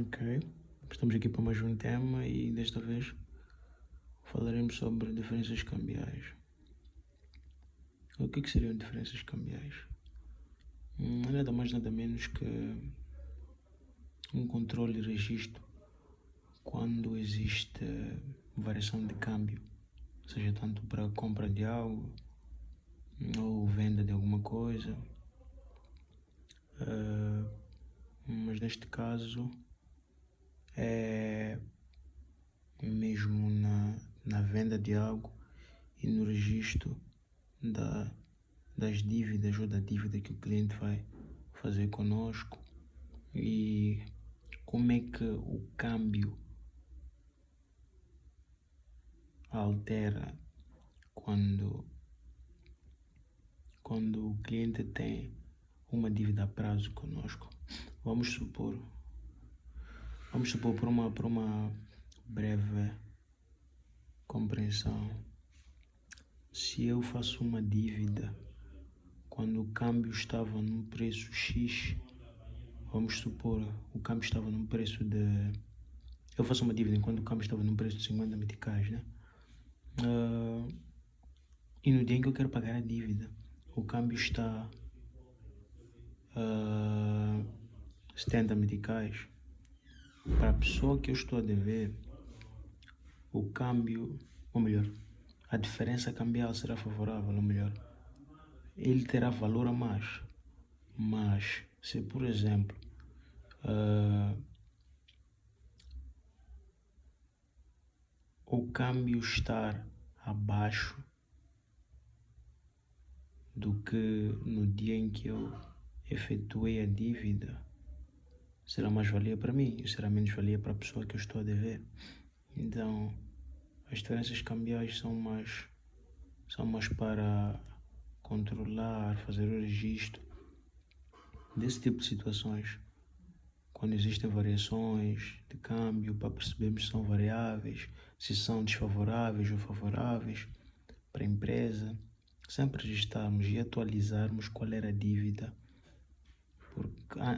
Ok, estamos aqui para mais um tema e desta vez falaremos sobre diferenças cambiais. O que seriam diferenças cambiais? Nada mais nada menos que um controle e registro quando existe variação de câmbio, seja tanto para compra de algo ou venda de alguma coisa. Mas neste caso é mesmo na venda de algo e no registro das dívidas ou da dívida que o cliente vai fazer conosco e como é que o câmbio altera quando o cliente tem uma dívida a prazo conosco. Vamos supor por uma breve compreensão, se eu faço uma dívida quando o câmbio estava num preço X, vamos supor, o câmbio estava num preço de... Eu faço uma dívida enquanto o câmbio estava num preço de 50 meticais, né? E no dia em que eu quero pagar a dívida, o câmbio está 70 meticais. Para a pessoa que eu estou a dever, o câmbio, ou melhor, a diferença cambial será favorável, ou melhor, ele terá valor a mais. Mas, se por exemplo, o câmbio estar abaixo do que no dia em que eu efetuei a dívida, será mais valia para mim e será menos valia para a pessoa que eu estou a dever. Então, as diferenças cambiais são mais para controlar, fazer o registro desse tipo de situações. Quando existem variações de câmbio, para percebermos se são variáveis, se são desfavoráveis ou favoráveis para a empresa, sempre registarmos e atualizarmos qual era a dívida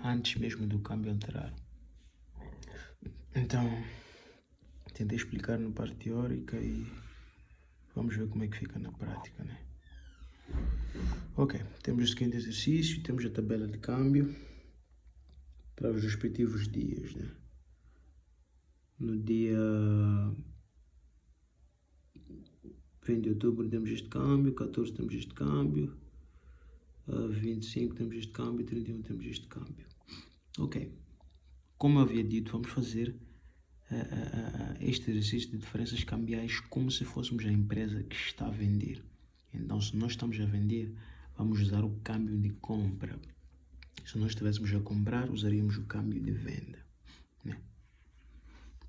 antes mesmo do câmbio alterar. Então, tentei explicar na parte teórica e vamos ver como é que fica na prática, né? Ok, temos o seguinte exercício, temos a tabela de câmbio para os respectivos dias, né? No dia 20 de outubro temos este câmbio, 14 temos este câmbio, 25 temos este câmbio, 31 temos este câmbio. Ok, como eu havia dito, vamos fazer este exercício de diferenças cambiais como se fôssemos a empresa que está a vender. Então, se nós estamos a vender, vamos usar o câmbio de compra. Se nós estivéssemos a comprar, usaríamos o câmbio de venda, né?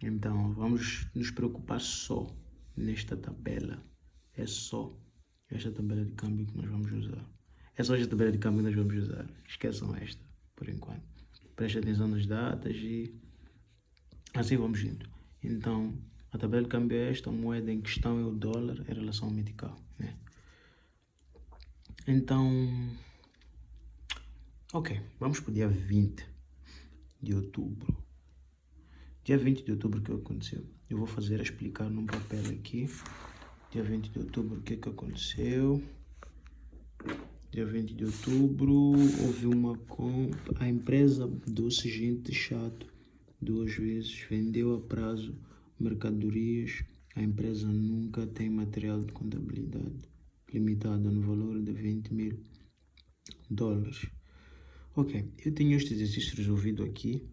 Então, vamos nos preocupar só nesta tabela. É só esta tabela de câmbio que nós vamos usar. É só esta tabela de câmbio que nós vamos usar. Esqueçam esta, por enquanto. Preste atenção nas datas e assim vamos indo. Então, a tabela de câmbio é esta. A moeda em questão é o dólar em relação ao metical, né? Então, ok, vamos para o dia 20 de outubro. Dia 20 de outubro, o que aconteceu? Eu vou fazer a explicar num papel aqui. Dia 20 de outubro, o que aconteceu? Dia 20 de outubro, houve uma compra. A empresa do seguinte chato 2 vezes, vendeu a prazo mercadorias. A empresa nunca tem material de contabilidade limitado no valor de 20 mil dólares. Ok, eu tenho este exercício resolvido aqui,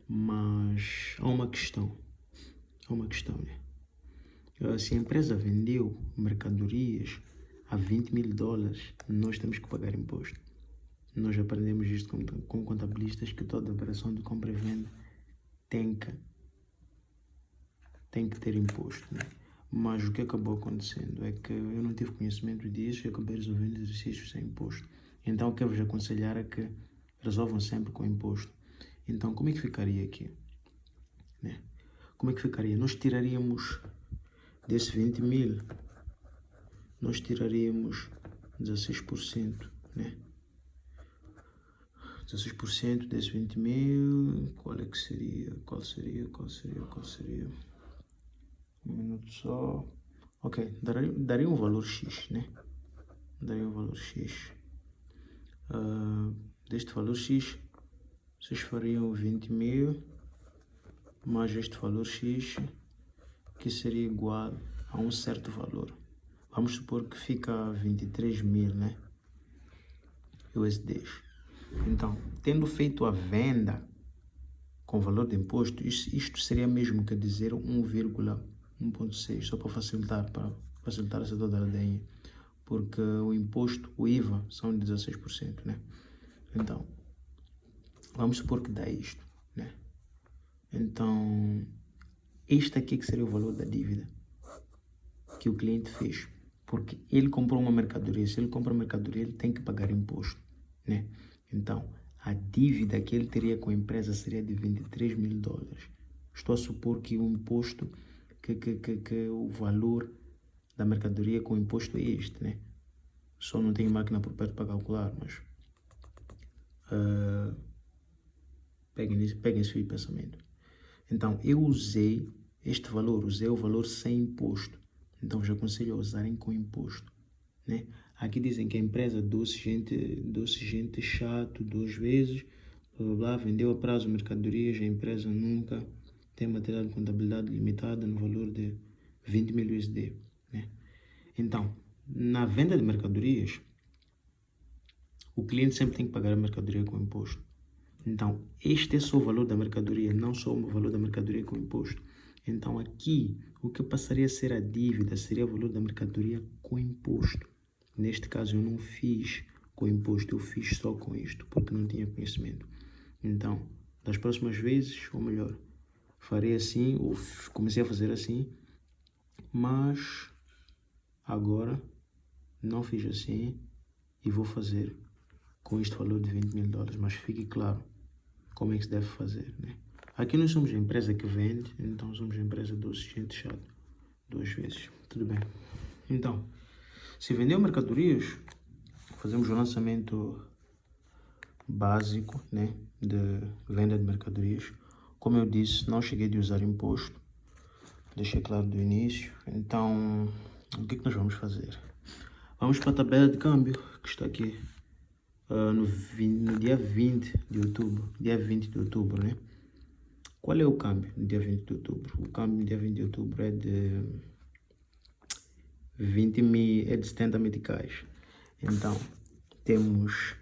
mas há uma questão. Né? Se a empresa vendeu mercadorias a 20 mil dólares, nós temos que pagar imposto. Nós aprendemos isto com contabilistas, que toda operação de compra e venda tem que ter imposto, né? Mas o que acabou acontecendo é que eu não tive conhecimento disso e acabei resolvendo exercícios sem imposto. Então, o que eu vos aconselhar é que resolvam sempre com imposto. Então, como é que ficaria aqui, né? Como é que ficaria? Nós tiraríamos desse 20 mil, nós tiraríamos 16%, né? 16% desses 20 mil, qual é que seria? Qual seria? Um minuto só. Ok, daria um valor X, né? Daria um valor X. Deste valor X, vocês fariam 20 mil mais este valor X, que seria igual a um certo valor. Vamos supor que fica 23 mil, né? USDs. Então, tendo feito a venda com valor de imposto, isto seria mesmo que dizer 1,1.6, só para facilitar essa toda a ladainha, porque o imposto, o IVA, são 16%, né? Então, vamos supor que dá isto, né? Então, este aqui que seria o valor da dívida que o cliente fez, porque ele comprou uma mercadoria. Se ele compra uma mercadoria, ele tem que pagar imposto, né? Então, a dívida que ele teria com a empresa seria de 23 mil dólares. Estou a supor que o imposto, que o valor da mercadoria com o imposto é este, né? Só não tenho máquina por perto para calcular, mas peguem esse pensamento. Então, eu usei este valor, usei o valor sem imposto. Então, vos aconselho a usarem com imposto, né? Aqui dizem que a empresa doce gente chato 2 vezes, blá, blá, blá, vendeu a prazo mercadorias, a empresa nunca tem material de contabilidade limitada no valor de 20 mil USD, né? Então, na venda de mercadorias, o cliente sempre tem que pagar a mercadoria com imposto. Então, este é só o valor da mercadoria, não só o valor da mercadoria com imposto. Então, aqui, o que passaria a ser a dívida seria o valor da mercadoria com imposto. Neste caso, eu não fiz com imposto, eu fiz só com isto, porque não tinha conhecimento. Então, das próximas vezes, ou melhor, farei assim, ou comecei a fazer assim, mas agora não fiz assim e vou fazer com este valor de 20 mil dólares, mas fique claro como é que se deve fazer, né? Aqui nós somos a empresa que vende, então somos a empresa doce gente chato 2 vezes, tudo bem. Então, se vendeu mercadorias, fazemos o lançamento básico, né, de venda de mercadorias. Como eu disse, não cheguei de usar imposto, deixei claro do início. Então, o que é que nós vamos fazer? Vamos para a tabela de câmbio, que está aqui. No dia 20 de outubro, né? Qual é o câmbio no dia 20 de outubro? O câmbio no dia 20 de outubro é de 70 meticais. Então, temos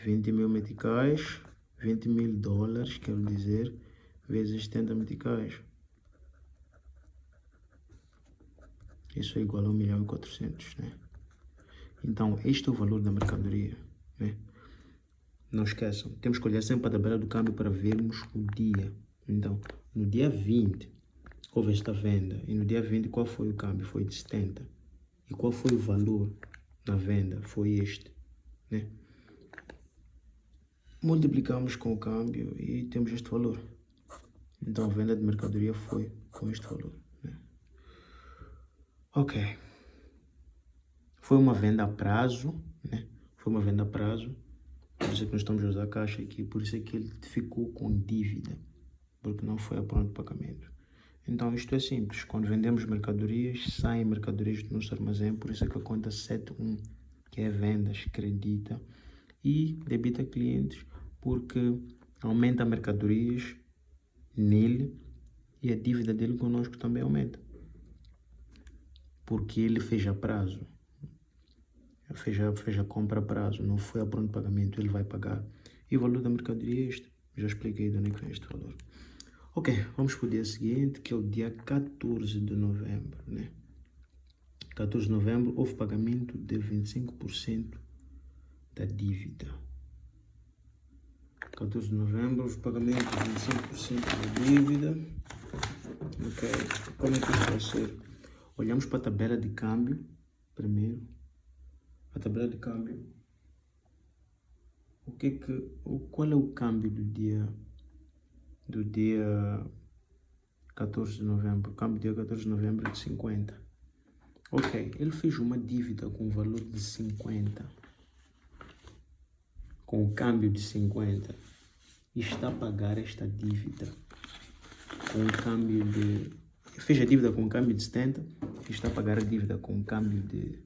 20 mil meticais, 20 mil dólares, quero dizer, vezes 70 meticais. Isso é igual a 1.400.000, né? Então, este é o valor da mercadoria, né? Não esqueçam, temos que olhar sempre a tabela do câmbio para vermos o dia. Então, no dia 20, houve esta venda. E no dia 20, qual foi o câmbio? Foi de 70. E qual foi o valor na venda? Foi este, né? Multiplicamos com o câmbio e temos este valor. Então, a venda de mercadoria foi com este valor, né? Ok. Foi uma venda a prazo, né? Foi uma venda a prazo. Por isso é que nós estamos a usar a caixa aqui. Por isso é que ele ficou com dívida, porque não foi a pronto pagamento. Então, isto é simples. Quando vendemos mercadorias, saem mercadorias do nosso armazém. Por isso é que a conta 71, que é vendas, credita e debita clientes, porque aumenta mercadorias nele e a dívida dele conosco também aumenta. Porque ele fez a prazo. Fez a compra a prazo, não foi a pronto pagamento, ele vai pagar. E o valor da mercadoria é este. Já expliquei de onde é que vem este valor. Ok, vamos para o dia seguinte, que é o dia 14 de novembro, né? 14 de novembro houve pagamento de 25% da dívida. 14 de novembro houve pagamento de 25% da dívida. Ok, como é que isso vai ser? Olhamos para a tabela de câmbio primeiro. A tabela de câmbio. Qual é o câmbio do dia 14 de novembro? O câmbio do dia 14 de novembro é de 50. Ok, ele fez uma dívida com valor de 50. com o câmbio de 50 e está a pagar esta dívida com o câmbio de... Fez a dívida com o câmbio de 70 e está a pagar a dívida com o câmbio de